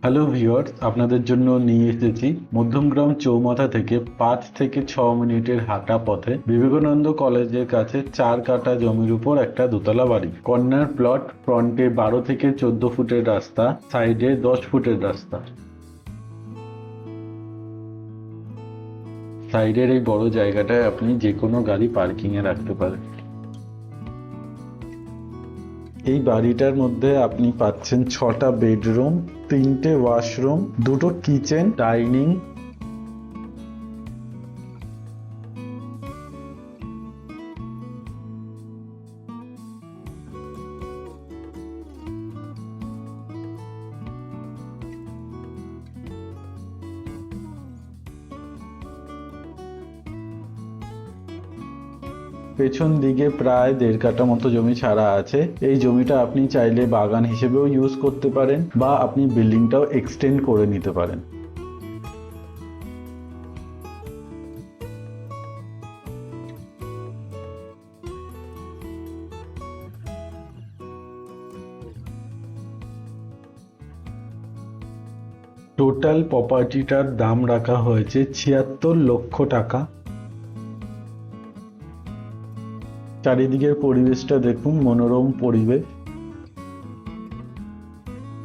Hello viewers, আপনাদের জন্য নিয়ে এসেছি মধ্যমগ্রাম চৌমাথা থেকে 5 থেকে 6 মিনিটের হাঁটা পথে বিবেকানন্দ কলেজের কাছে 4 কাঠা জমির উপর একটা দোতলা বাড়ি। কর্নার প্লট, ফ্রন্টে 12 থেকে 14 ফুটের রাস্তা, সাইডে 10 ফুটের রাস্তা। সাইডের এই বড় জায়গাটায় আপনি যে কোনো গাড়ি পার্কিং এ রাখতে পারেন। এই বাড়িটার মধ্যে আপনি পাচ্ছেন 6টা বেডরুম, 3টে ওয়াশরুম, 2টো কিচেন, ডাইনিং। পেছন দিকে প্রায় 1.5 কাঠা মতো জমি ছাড়া আছে। এই জমিটা আপনি চাইলে বাগান হিসেবেও ইউজ করতে পারেন বা আপনি বিল্ডিংটাও এক্সটেন্ড করে নিতে পারেন। টোটাল প্রপার্টিটার দাম রাখা হয়েছে 76 লক্ষ টাকা। চারিদিকের পরিবেশটা দেখুন, মনোরম পরিবেশ।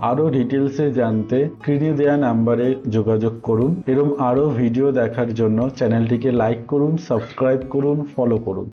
আরো ডিটেলসে জানতে স্ক্রিনে দেওয়া নাম্বারে যোগাযোগ করুন। এরকম আরো ভিডিও দেখার জন্য চ্যানেলটিকে লাইক করুন, সাবস্ক্রাইব করুন, ফলো করুন।